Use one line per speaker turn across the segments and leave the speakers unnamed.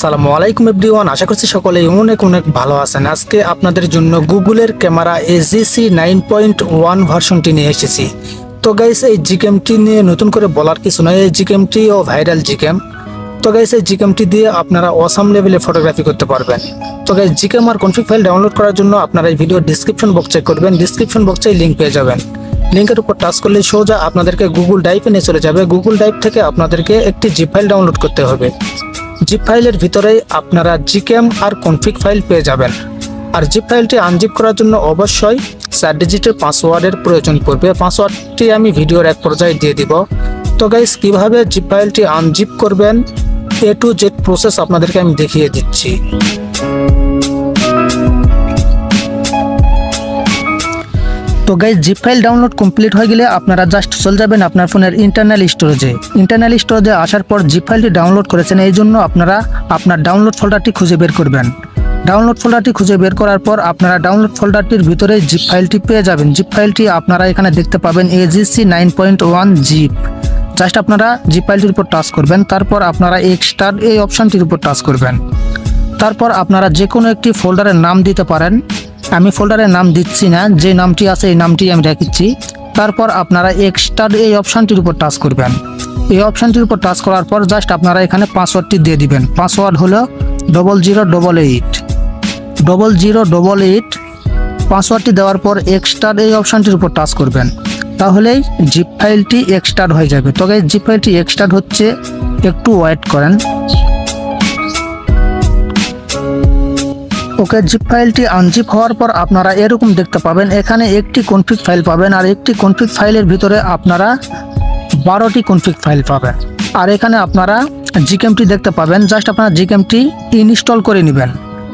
আসসালামু আলাইকুম এভরিওয়ান, আশা করছি সকলেই অনেক ভালো আছেন। আজকে আপনাদের জন্য গুগলের ক্যামেরা এজিসি 9.1 ভার্সনটি নিয়ে এসেছি। তো গাইস, এই জিকেমটি নিয়ে নতুন করে বলার কিছু নয়, এই জিকেমটিও ভাইরাল জিকেম। তো গাইস, এই জিকেমটি দিয়ে আপনারা অসাম লেভেলে ফটোগ্রাফি করতে পারবেন। তো গাইস, জিকেম আর কনফিগ ফাইল ডাউনলোড করার জন্য আপনারা এই ভিডিও ডিসক্রিপশন বক্স চেক করবেন, ডিসক্রিপশন বক্সে লিঙ্ক পেয়ে যাবেন। লিঙ্কের উপর টাচ করলে সোজা আপনাদেরকে গুগল ড্রাইভে নিয়ে চলে যাবে। গুগল ড্রাইভ থেকে আপনাদেরকে একটি জিপ ফাইল ডাউনলোড করতে হবে। জিপ ফাইলের ভিতরে আপনারা জিকেম আর কনফিগ ফাইল পেয়ে যাবেন। আর জিপ ফাইলটি আনজিপ করার জন্য অবশ্যই 4 ডিজিটের পাসওয়ার্ডের প্রয়োজন পড়বে। পাসওয়ার্ডটি আমি ভিডিওর এক পর্যায়ে দিয়ে দিব। তো গাইস, কিভাবে জিপ ফাইলটি আনজিপ করবেন A to Z প্রসেস আপনাদেরকে আমি দেখিয়ে দিচ্ছি। তো guys, zip file download complete হয়ে গেলে আপনারা জাস্ট চলে যাবেন আপনার ফোনের ইন্টারনাল স্টোরেজে। ইন্টারনাল স্টোরেজে আসার পর জিপ ফাইলটি ডাউনলোড করেছেন, এই জন্য আপনারা আপনার ডাউনলোড ফোল্ডারটি খুঁজে বের করবেন। ডাউনলোড ফোল্ডারটি খুঁজে বের করার পর আপনারা ডাউনলোড ফোল্ডারটির ভিতরে জিপ ফাইলটি পেয়ে যাবেন। জিপ ফাইলটি আপনারা এখানে দেখতে পাবেন এজিসি 9.1 জিপ। জাস্ট আপনারা জিপ ফাইলটির উপর টাচ করবেন, তারপর আপনারা এক্সট্রাক্ট এই অপশনটির উপর টাচ করবেন। তারপর আপনারা যে কোনো একটি ফোল্ডারের নাম দিতে পারেন। আমি ফোল্ডারের নাম দিচ্ছি না, যে নামটি আছে এই নামটি আমি রেখেছি। তারপর আপনারা এক্সট্রাক্ট এই অপশনটির উপর টাচ করবেন। এই অপশনটির উপর টাচ করার পর জাস্ট আপনারা এখানে পাসওয়ার্ডটি দিয়ে দিবেন। পাসওয়ার্ড হলো 0088। পাসওয়ার্ডটি দেওয়ার পর এক্সট্রাক্ট এই অপশনটির উপর টাচ করবেন, তাহলেই জিপ ফাইলটি এক্সট্রাক্ট হয়ে যাবে। তবে জিপ ফাইলটি এক্সট্রাক্ট হচ্ছে, একটু ওয়েট করেন। ওকে, জিপ ফাইলটি আনজিপ হওয়ার পর আপনারা এরকম দেখতে পাবেন। এখানে একটি কনফিগ ফাইল পাবেন, আর একটি কনফিগ ফাইলের ভিতরে আপনারা 12টি কনফিগ ফাইল পাবেন। আর এখানে আপনারা জিকেমটি দেখতে পাবেন। জাস্ট আপনারা জিকেমটি ইনস্টল করে নেবেন।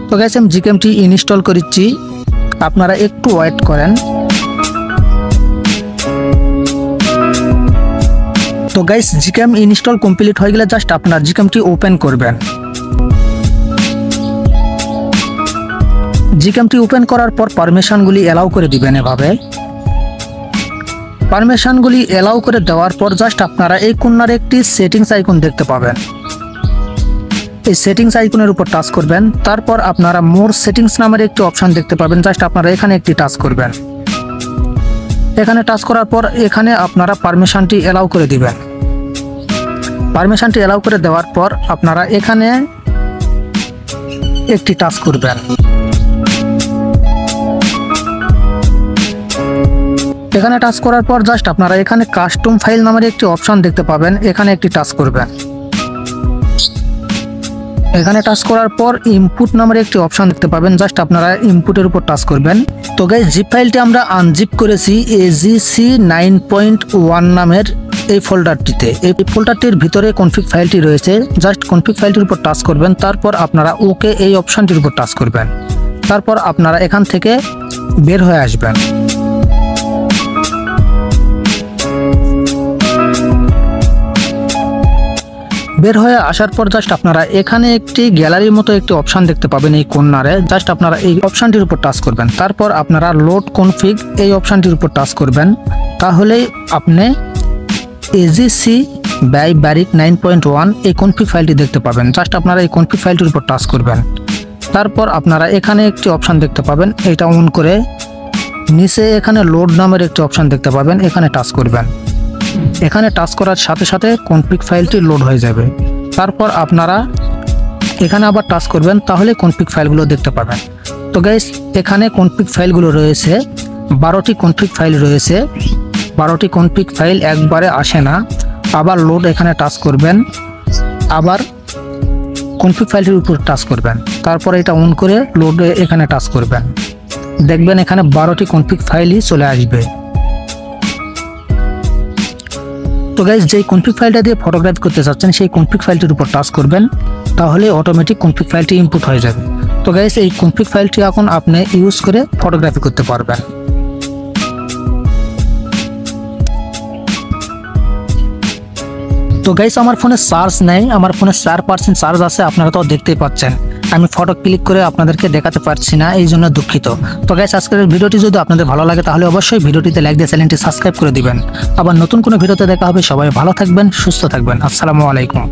তো গাইস, আমি জিকেমটি ইনস্টল করেছি, আপনারা একটু ওয়েট করেন। তো গাইস, জিকেম ইনস্টল কমপ্লিট হয়ে গেলে জাস্ট আপনারা জিকেমটি ওপেন করবেন। জিকেমটি ওপেন করার পর পারমিশনগুলি অ্যালাউ করে দিবেন। এভাবে পারমিশনগুলি অ্যালাউ করে দেওয়ার পর জাস্ট আপনারা এই কোণার একটি সেটিংস আইকন দেখতে পাবেন। এই সেটিংস আইকনের উপর টাচ করবেন, তারপর আপনারা মোর সেটিংস নামের একটি অপশন দেখতে পাবেন। জাস্ট আপনারা এখানে একটি টাচ করবেন। এখানে টাচ করার পর এখানে আপনারা পারমিশনটি অ্যালাউ করে দিবেন। পারমিশনটি অ্যালাউ করে দেওয়ার পর আপনারা এখানে একটি টাচ করবেন। এখানে টাচ করার পর জাস্ট আপনারা এখানে কাস্টম ফাইল নামের একটি অপশন দেখতে পাবেন, এখানে একটি টাচ করবেন। এখানে টাচ করার পর ইনপুট নামের একটি অপশন দেখতে পাবেন, জাস্ট আপনারা ইনপুটের উপর টাচ করবেন। তো গাইস, জিপ ফাইলটি আমরা আনজিপ করেছি এজিসি 9.1 নামের এই ফোল্ডারটিতে। এই ফোল্ডারটির ভিতরে কনফিগ ফাইলটি রয়েছে। জাস্ট কনফিগ ফাইলটির উপর টাচ করবেন, তারপর আপনারা ওকে এই অপশনটির উপর টাচ করবেন। তারপর আপনারা এখান থেকে বের হয়ে আসবেন। বের হয়ে আসার পর জাস্ট আপনারা এখানে একটি গ্যালারির মতো একটি অপশন দেখতে পাবেন এই কর্নারে। জাস্ট আপনারা এই অপশনটির উপর টাচ করবেন, তারপর আপনারা লোড কনফিগ এই অপশনটির উপর টাচ করবেন, তাহলেই আপনি এজিসি বাইবারিক 9.1 এই কনফিগ ফাইলটি দেখতে পাবেন। জাস্ট আপনারা এই কনফিগ ফাইলটির উপর টাচ করবেন, তারপর আপনারা এখানে একটি অপশন দেখতে পাবেন, এটা অন করে নিচে এখানে লোড নামের একটি অপশন দেখতে পাবেন, এখানে টাচ করবেন। এখানে টাচ করার সাথে সাথে কনফিগ ফাইলটি লোড হয়ে যাবে। তারপর আপনারা এখানে আবার টাচ করবেন, তাহলে কনফিগ ফাইলগুলো দেখতে পাবেন। তো গাইস, এখানে কনফিগ ফাইলগুলো রয়েছে 12টি কনফিগ ফাইল রয়েছে। 12টি কনফিগ ফাইল একবারে আসে না। আবার লোড এখানে টাচ করবেন, আবার কনফিগ ফাইলটির উপর টাচ করবেন, তারপর এটা অন করে লোডে এখানে টাচ করবেন। দেখবেন এখানে 12টি কনফিগ ফাইলই চলে আসবে। তো গাইস, যেই কনফিগ ফাইলটা দিয়ে ফটোগ্রাফি করতে চাচ্ছেন সেই কনফিগ ফাইলটির উপর টাচ করবেন, তাহলে অটোমেটিক কনফিগ ফাইলটি ইনপুট হয়ে যাবে। তো গাইস, এই কনফিগ ফাইলটি এখন আপনি ইউজ করে ফটোগ্রাফি করতে পারবেন। তো গাইস, আমার ফোনে চার্জ নেই, আমার ফোনে 4% চার্জ আছে, আপনারা তো দেখতেই পাচ্ছেন। আমি ফটো ক্লিক করে আপনাদেরকে দেখাতে পারছি না, এই জন্য দুঃখিত। তো গাইস, আজকের ভিডিওটি যদি আপনাদের ভালো লাগে তাহলে অবশ্যই ভিডিওটিতে লাইক দিয়ে চ্যানেলটি সাবস্ক্রাইব করে দিবেন। আবার নতুন কোনো ভিডিওতে দেখা হবে। সবাই ভালো থাকবেন, সুস্থ থাকবেন। আসসালামু আলাইকুম।